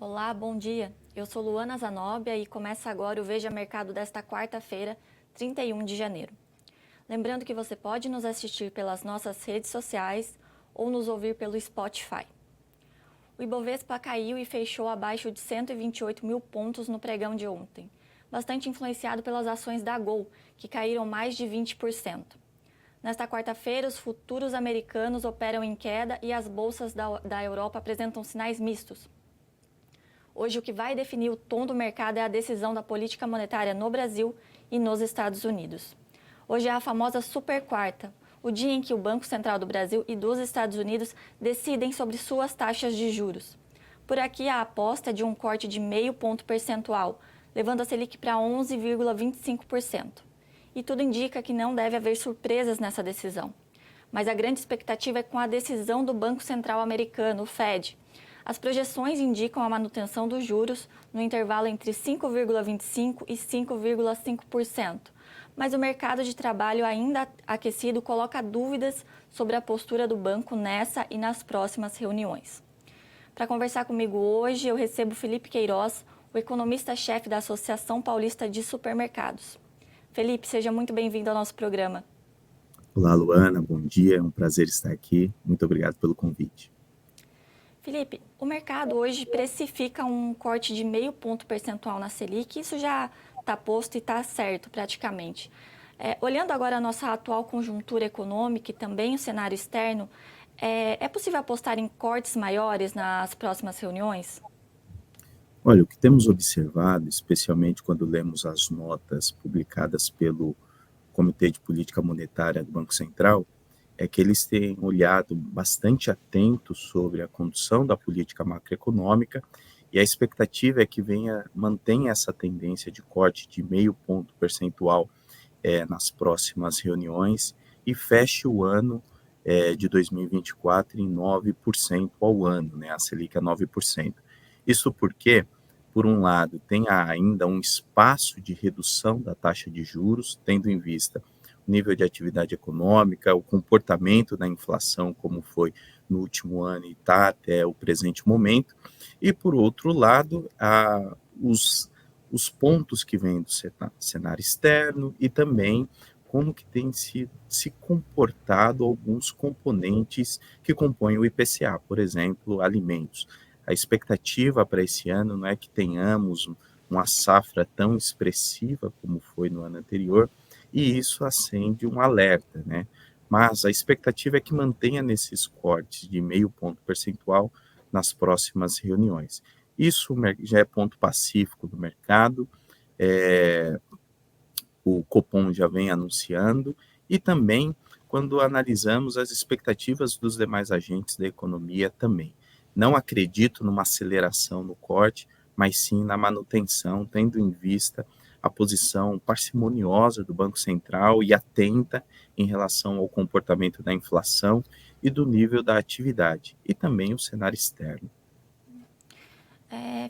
Olá, bom dia. Eu sou Luana Zanobia e começa agora o Veja Mercado desta quarta-feira, 31 de janeiro. Lembrando que você pode nos assistir pelas nossas redes sociais ou nos ouvir pelo Spotify. O Ibovespa caiu e fechou abaixo de 128 mil pontos no pregão de ontem, bastante influenciado pelas ações da Gol, que caíram mais de 20%. Nesta quarta-feira, os futuros americanos operam em queda e as bolsas da Europa apresentam sinais mistos. Hoje, o que vai definir o tom do mercado é a decisão da política monetária no Brasil e nos Estados Unidos. Hoje é a famosa super quarta, o dia em que o Banco Central do Brasil e dos Estados Unidos decidem sobre suas taxas de juros. Por aqui, a aposta é de um corte de 0,5 ponto percentual, levando a Selic para 11,25%. E tudo indica que não deve haver surpresas nessa decisão. Mas a grande expectativa é com a decisão do Banco Central americano, o Fed. As projeções indicam a manutenção dos juros no intervalo entre 5,25% e 5,5%, mas o mercado de trabalho ainda aquecido coloca dúvidas sobre a postura do banco nessa e nas próximas reuniões. Para conversar comigo hoje, eu recebo Felipe Queiroz, o economista-chefe da Associação Paulista de Supermercados. Felipe, seja muito bem-vindo ao nosso programa. Olá, Luana, bom dia, é um prazer estar aqui. Muito obrigado pelo convite. Felipe, o mercado hoje precifica um corte de 0,5 ponto percentual na Selic, isso já está posto e está certo praticamente. Olhando agora a nossa atual conjuntura econômica e também o cenário externo, é possível apostar em cortes maiores nas próximas reuniões? Olha, o que temos observado, especialmente quando lemos as notas publicadas pelo Comitê de Política Monetária do Banco Central, é que eles têm olhado bastante atentos sobre a condução da política macroeconômica e a expectativa é que mantenha essa tendência de corte de 0,5 ponto percentual nas próximas reuniões e feche o ano de 2024 em 9% ao ano, né? A Selic é 9%. Isso porque, por um lado, tem ainda um espaço de redução da taxa de juros, tendo em vista o nível de atividade econômica, o comportamento da inflação, como foi no último ano e está até o presente momento, e, por outro lado, os pontos que vêm do cenário externo e também como que tem se comportado alguns componentes que compõem o IPCA, por exemplo, alimentos. A expectativa para esse ano não é que tenhamos uma safra tão expressiva como foi no ano anterior, e isso acende um alerta, né? Mas a expectativa é que mantenha nesses cortes de 0,5 ponto percentual nas próximas reuniões. Isso já é ponto pacífico do mercado, o Copom já vem anunciando, e também quando analisamos as expectativas dos demais agentes da economia também. Não acredito numa aceleração no corte, mas sim na manutenção, tendo em vista a posição parcimoniosa do Banco Central e atenta em relação ao comportamento da inflação e do nível da atividade, e também o cenário externo.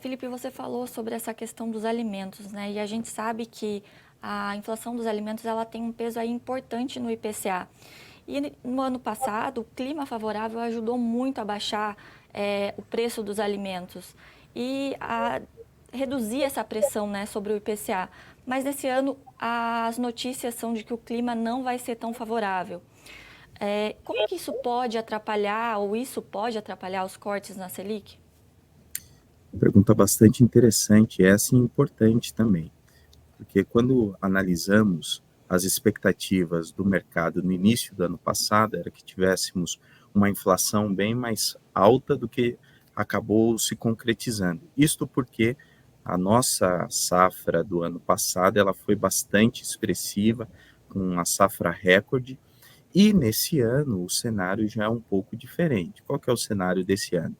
Felipe, você falou sobre essa questão dos alimentos, né? E a gente sabe que a inflação dos alimentos ela tem um peso aí importante no IPCA. E no ano passado, o clima favorável ajudou muito a baixar o preço dos alimentos e a reduzir essa pressão, né, sobre o IPCA. Mas nesse ano, as notícias são de que o clima não vai ser tão favorável. Como que isso pode atrapalhar, ou isso pode atrapalhar os cortes na Selic? Pergunta bastante interessante, essa e importante também, porque quando analisamos as expectativas do mercado no início do ano passado, era que tivéssemos uma inflação bem mais alta do que acabou se concretizando. Isto porque a nossa safra do ano passado ela foi bastante expressiva, com uma safra recorde, e nesse ano o cenário já é um pouco diferente. Qual que é o cenário desse ano?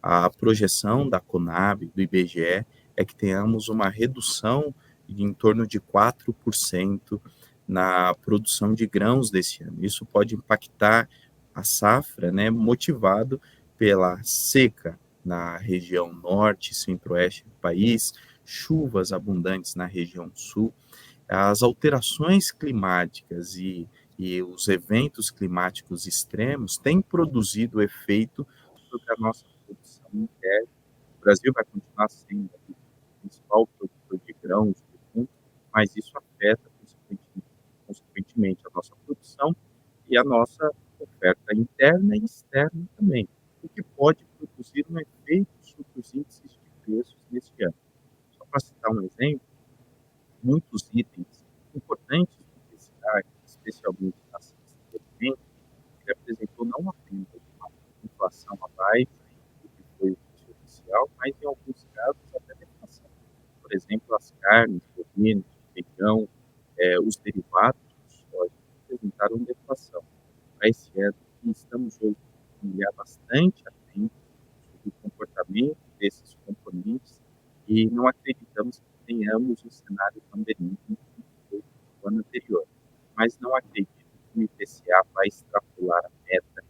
A projeção da Conab, do IBGE, é que tenhamos uma redução de em torno de 4% na produção de grãos desse ano. Isso pode impactar a safra, né, motivado pela seca na região norte e centro-oeste do país, chuvas abundantes na região sul. As alterações climáticas e os eventos climáticos extremos têm produzido efeito sobre a nossa produção interna. O Brasil vai continuar a nossa oferta interna e externa também, o que pode produzir um efeito sobre os índices de preços neste ano. Só para citar um exemplo, muitos itens importantes de necessidade, especialmente na cesta de alimentos, ele apresentou não apenas uma inflação abaixo do que foi o preço oficial, mas em alguns casos até deflação. Por exemplo, as carnes, bovinos, feijão, os derivados do soja apresentaram deflação. Para esse ano, estamos hoje com um olhar bastante atento sobre o comportamento desses componentes e não acreditamos que tenhamos um cenário tão benigno como foi no ano anterior. Mas não acredito que o IPCA vai extrapolar a meta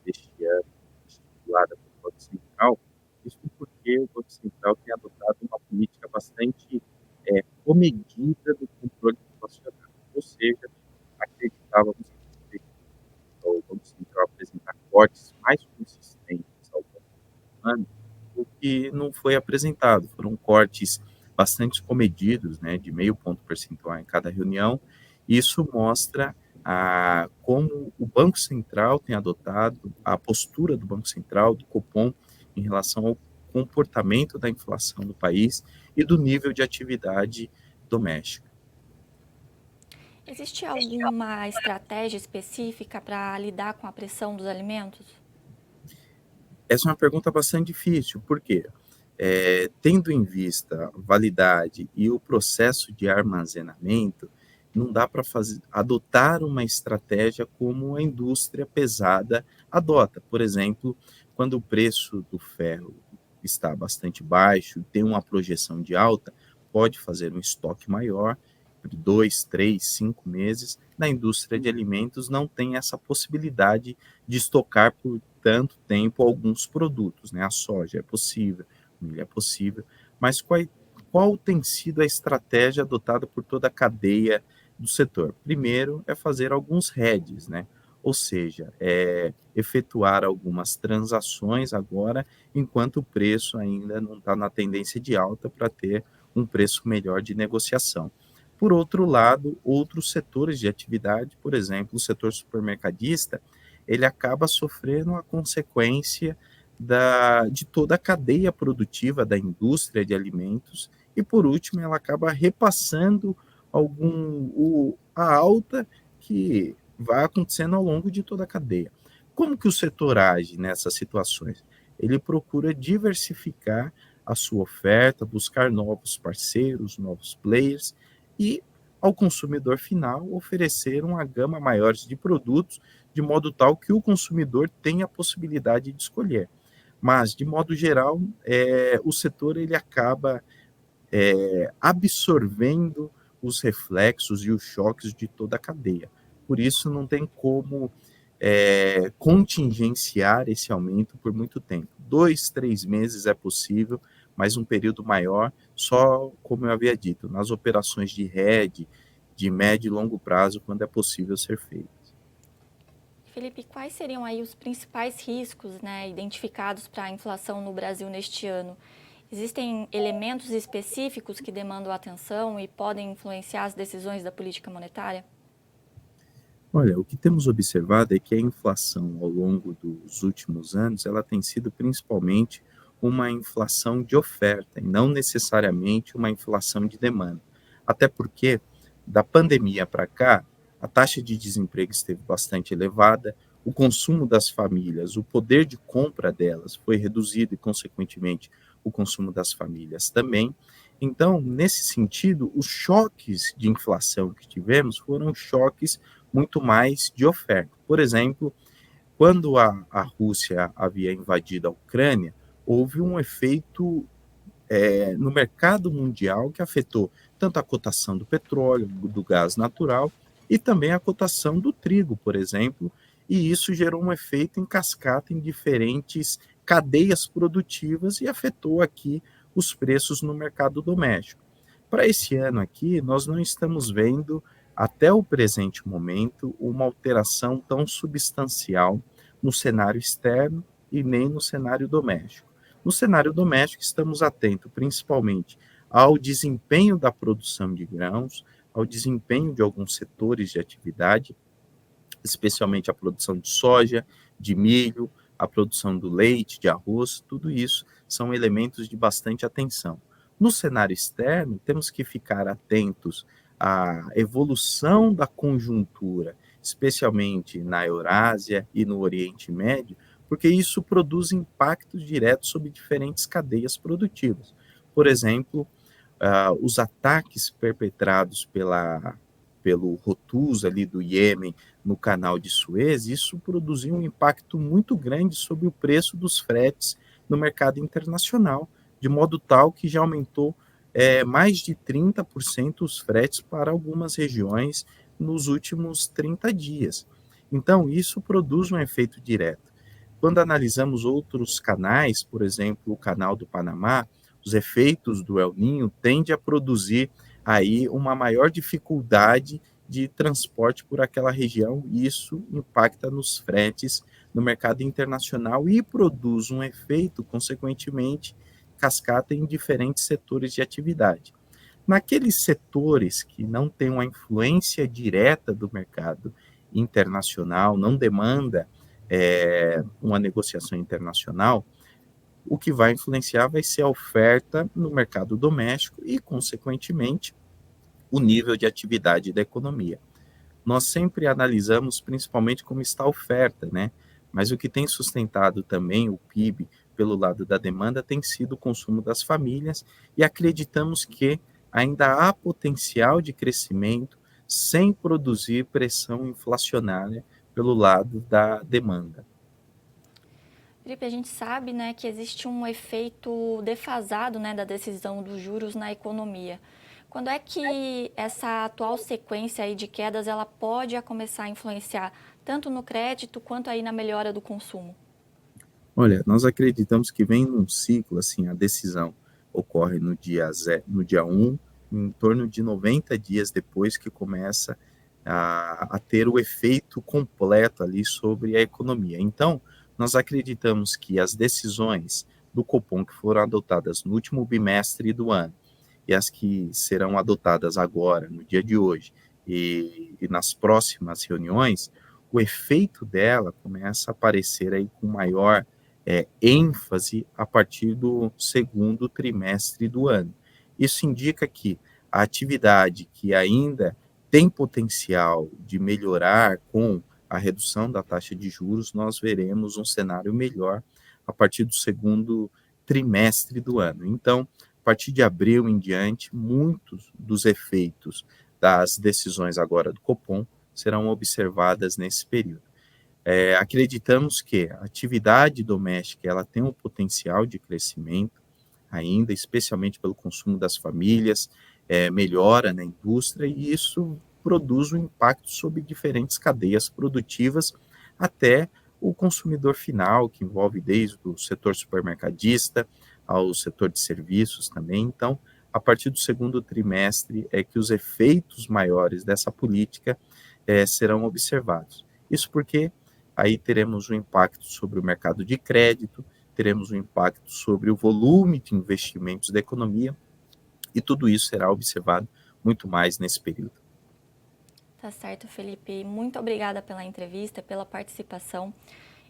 deste ano, estipulada pelo Banco Central, isso porque o Banco Central tem adotado uma política bastante comedida do controle inflacionário. Ou seja, acreditávamos que o Banco Central apresentar cortes mais consistentes ao longo do ano, o que não foi apresentado. Foram cortes bastante comedidos, né, de 0,5 ponto percentual em cada reunião. Isso mostra como o Banco Central tem adotado, a postura do Banco Central, do Copom, em relação ao comportamento da inflação no país e do nível de atividade doméstica. Existe alguma estratégia específica para lidar com a pressão dos alimentos? Essa é uma pergunta bastante difícil, por quê? Tendo em vista a validade e o processo de armazenamento, não dá para adotar uma estratégia como a indústria pesada adota. Por exemplo, quando o preço do ferro está bastante baixo, tem uma projeção de alta, pode fazer um estoque maior, de 2, 3, 5 meses. Na indústria de alimentos não tem essa possibilidade de estocar por tanto tempo alguns produtos, né? A soja é possível, a milho é possível, mas qual tem sido a estratégia adotada por toda a cadeia do setor? Primeiro é fazer alguns hedges, né? Ou seja, efetuar algumas transações agora, enquanto o preço ainda não está na tendência de alta para ter um preço melhor de negociação. Por outro lado, outros setores de atividade, por exemplo, o setor supermercadista, ele acaba sofrendo a consequência de toda a cadeia produtiva da indústria de alimentos e, por último, ela acaba repassando a alta que vai acontecendo ao longo de toda a cadeia. Como que o setor age nessas situações? Ele procura diversificar a sua oferta, buscar novos parceiros, novos players e, ao consumidor final, oferecer uma gama maior de produtos, de modo tal que o consumidor tenha a possibilidade de escolher. Mas, de modo geral, o setor ele acaba absorvendo os reflexos e os choques de toda a cadeia. Por isso, não tem como contingenciar esse aumento por muito tempo. 2, 3 meses é possível, mas um período maior, só, como eu havia dito, nas operações de hedge, de médio e longo prazo, quando é possível ser feito. Felipe, quais seriam aí os principais riscos, né, identificados para a inflação no Brasil neste ano? Existem elementos específicos que demandam atenção e podem influenciar as decisões da política monetária? Olha, o que temos observado é que a inflação ao longo dos últimos anos, ela tem sido principalmente uma inflação de oferta e não necessariamente uma inflação de demanda. Até porque, da pandemia para cá, a taxa de desemprego esteve bastante elevada, o consumo das famílias, o poder de compra delas foi reduzido e, consequentemente, o consumo das famílias também. Então, nesse sentido, os choques de inflação que tivemos foram choques muito mais de oferta. Por exemplo, quando a Rússia havia invadido a Ucrânia, houve um efeito no mercado mundial que afetou tanto a cotação do petróleo, do gás natural e também a cotação do trigo, por exemplo, e isso gerou um efeito em cascata em diferentes cadeias produtivas e afetou aqui os preços no mercado doméstico. Para esse ano aqui, nós não estamos vendo, até o presente momento, uma alteração tão substancial no cenário externo e nem no cenário doméstico. No cenário doméstico, estamos atentos principalmente ao desempenho da produção de grãos, ao desempenho de alguns setores de atividade, especialmente a produção de soja, de milho, a produção do leite, de arroz, tudo isso são elementos de bastante atenção. No cenário externo, temos que ficar atentos à evolução da conjuntura, especialmente na Eurásia e no Oriente Médio, porque isso produz impactos diretos sobre diferentes cadeias produtivas. Por exemplo, os ataques perpetrados pelo Houthis ali do Iêmen no canal de Suez, isso produziu um impacto muito grande sobre o preço dos fretes no mercado internacional, de modo tal que já aumentou mais de 30% os fretes para algumas regiões nos últimos 30 dias. Então, isso produz um efeito direto. Quando analisamos outros canais, por exemplo, o canal do Panamá, os efeitos do El Niño tendem a produzir aí uma maior dificuldade de transporte por aquela região, e isso impacta nos fretes no mercado internacional e produz um efeito, consequentemente, cascata em diferentes setores de atividade. Naqueles setores que não têm uma influência direta do mercado internacional, não demanda uma negociação internacional, o que vai influenciar vai ser a oferta no mercado doméstico e, consequentemente, o nível de atividade da economia. Nós sempre analisamos principalmente como está a oferta, né? Mas o que tem sustentado também o PIB pelo lado da demanda tem sido o consumo das famílias, e acreditamos que ainda há potencial de crescimento sem produzir pressão inflacionária pelo lado da demanda. Felipe, a gente sabe, né, que existe um efeito defasado, né, da decisão dos juros na economia. Quando é que essa atual sequência aí de quedas ela pode começar a influenciar tanto no crédito quanto aí na melhora do consumo? Olha, nós acreditamos que vem num ciclo, assim, a decisão ocorre no dia 1, em torno de 90 dias depois que começa a ter o efeito completo ali sobre a economia. Então, nós acreditamos que as decisões do Copom que foram adotadas no último bimestre do ano e as que serão adotadas agora, no dia de hoje, e nas próximas reuniões, o efeito dela começa a aparecer aí com maior ênfase a partir do segundo trimestre do ano. Isso indica que a atividade que ainda tem potencial de melhorar com a redução da taxa de juros, nós veremos um cenário melhor a partir do segundo trimestre do ano. Então, a partir de abril em diante, muitos dos efeitos das decisões agora do Copom serão observadas nesse período. Acreditamos que a atividade doméstica ela tem um potencial de crescimento ainda, especialmente pelo consumo das famílias, melhora na indústria, e isso produz um impacto sobre diferentes cadeias produtivas até o consumidor final, que envolve desde o setor supermercadista ao setor de serviços também. Então, a partir do segundo trimestre é que os efeitos maiores dessa política serão observados. Isso porque aí teremos um impacto sobre o mercado de crédito, teremos um impacto sobre o volume de investimentos da economia, e tudo isso será observado muito mais nesse período. Tá certo, Felipe. Muito obrigada pela entrevista, pela participação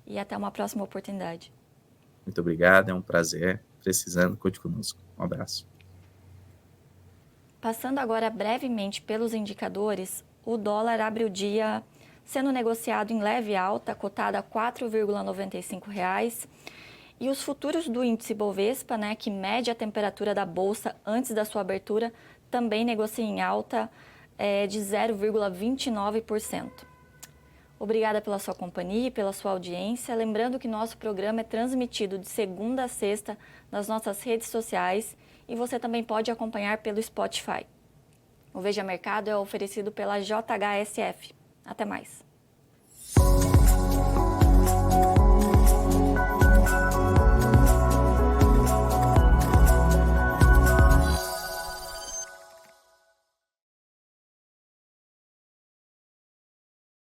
e até uma próxima oportunidade. Muito obrigado, é um prazer. Precisando, conte conosco. Um abraço. Passando agora brevemente pelos indicadores, o dólar abre o dia sendo negociado em leve alta, cotado a R$ 4,95. E os futuros do índice Bovespa, né, que mede a temperatura da bolsa antes da sua abertura, também negociam em alta de 0,29%. Obrigada pela sua companhia e pela sua audiência. Lembrando que nosso programa é transmitido de segunda a sexta nas nossas redes sociais e você também pode acompanhar pelo Spotify. O Veja Mercado é oferecido pela JHSF. Até mais.